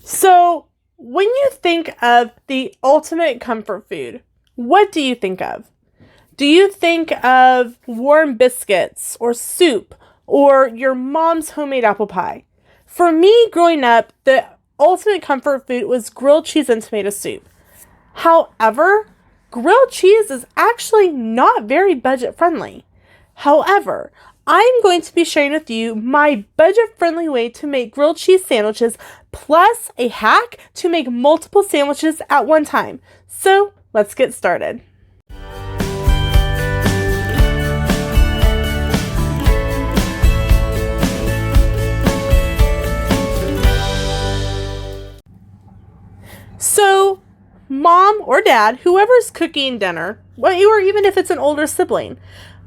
So, when you think of the ultimate comfort food, what do you think of? Do you think of warm biscuits or soup or your mom's homemade apple pie? For me, growing up, the ultimate comfort food was grilled cheese and tomato soup. However, grilled cheese is actually not very budget friendly. However, I'm going to be sharing with you my budget-friendly way to make grilled cheese sandwiches, plus a hack to make multiple sandwiches at one time. So, let's get started. So, mom or dad, whoever's cooking dinner, or even if it's an older sibling,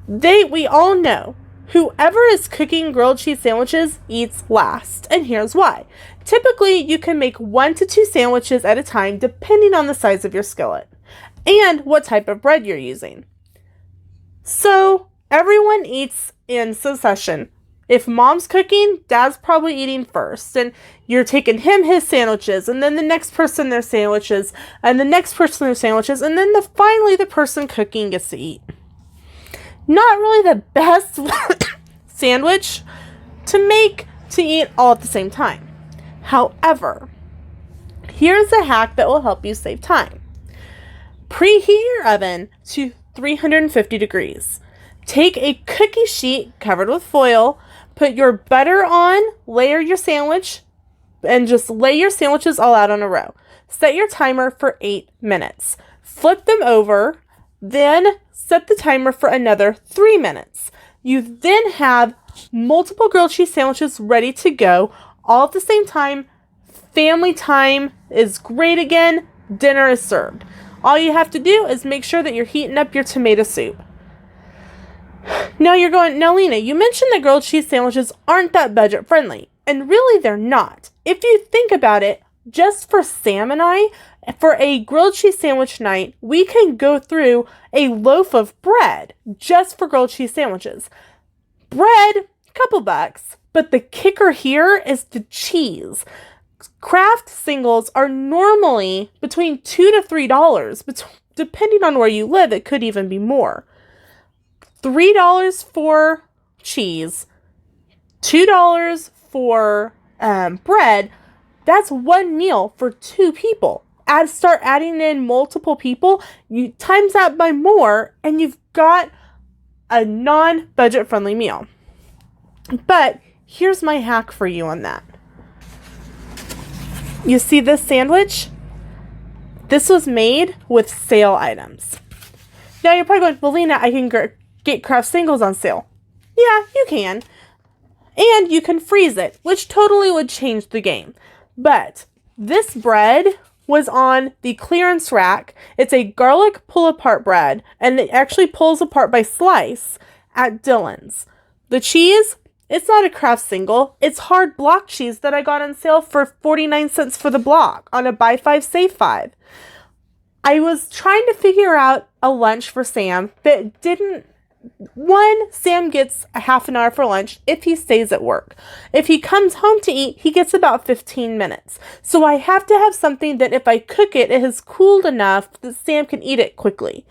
we all know whoever is cooking grilled cheese sandwiches eats last, and here's why. Typically, you can make 1 to 2 sandwiches at a time depending on the size of your skillet and what type of bread you're using. So, everyone eats in succession. If mom's cooking, dad's probably eating first, and you're taking him his sandwiches, and then the next person their sandwiches, and the next person their sandwiches, and then finally the person cooking gets to eat. Not really the best sandwich to make to eat all at the same time. However, here's a hack that will help you save time. Preheat your oven to 350 degrees. Take a cookie sheet covered with foil, put your butter on, layer your sandwich, and just lay your sandwiches all out on a row. Set your timer for 8 minutes. Flip them over, then set the timer for another 3 minutes. You then have multiple grilled cheese sandwiches ready to go all at the same time. Family time is great again. Dinner is served. All you have to do is make sure that you're heating up your tomato soup. Now you're going, now Lena, you mentioned that grilled cheese sandwiches aren't that budget friendly. And really they're not. If you think about it, just for Sam and I, for a grilled cheese sandwich night, we can go through a loaf of bread just for grilled cheese sandwiches. Bread, couple bucks, but the kicker here is the cheese. Kraft singles are normally between $2 to $3, depending on where you live, it could even be more. $3 for cheese, $2 for bread. That's one meal for 2 people. Start adding in multiple people, you times that by more, and you've got a non-budget friendly meal. But here's my hack for you on that. You see this sandwich? This was made with sale items. Now you're probably going, well, Lena, I can get Kraft singles on sale. Yeah, you can. And you can freeze it, which totally would change the game. But this bread was on the clearance rack. It's a garlic pull-apart bread, and it actually pulls apart by slice at Dillon's. The cheese, it's not a Kraft single. It's hard block cheese that I got on sale for 49 cents for the block on a buy 5, save 5. I was trying to figure out a lunch for Sam that didn't. Sam gets a half an hour for lunch if he stays at work. If he comes home to eat, he gets about 15 minutes. So I have to have something that if I cook it, it has cooled enough that Sam can eat it quickly.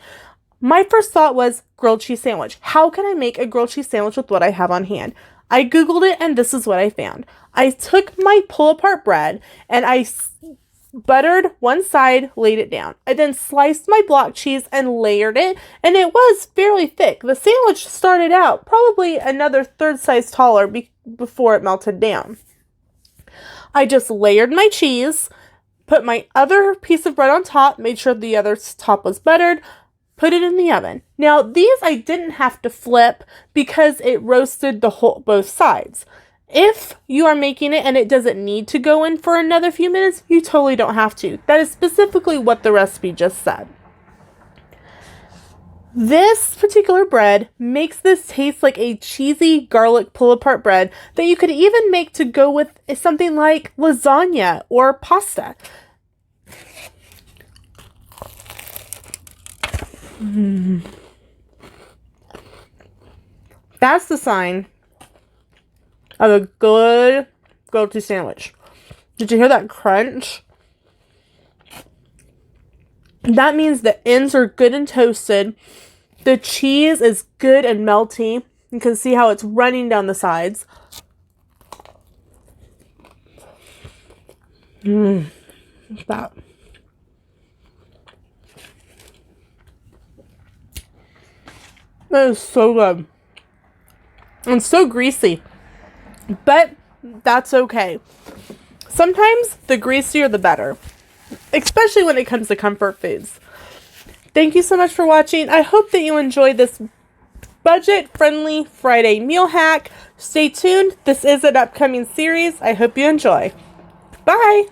My first thought was grilled cheese sandwich. How can I make a grilled cheese sandwich with what I have on hand? I Googled it and this is what I found. I took my pull-apart bread and I buttered one side, laid it down. I then sliced my block cheese and layered it, and it was fairly thick. The sandwich started out probably another third size taller before it melted down. I just layered my cheese, put my other piece of bread on top, made sure the other top was buttered, put it in the oven. Now, these I didn't have to flip because it roasted both sides. If you are making it and it doesn't need to go in for another few minutes, you totally don't have to. That is specifically what the recipe just said. This particular bread makes this taste like a cheesy garlic pull-apart bread that you could even make to go with something like lasagna or pasta. That's the sign of a good grilled cheese sandwich. Did you hear that crunch? That means the ends are good and toasted. The cheese is good and melty. You can see how it's running down the sides. That. That is so good. And so greasy. But that's okay. Sometimes the greasier the better. Especially when it comes to comfort foods. Thank you so much for watching. I hope that you enjoyed this budget-friendly Friday meal hack. Stay tuned. This is an upcoming series. I hope you enjoy. Bye!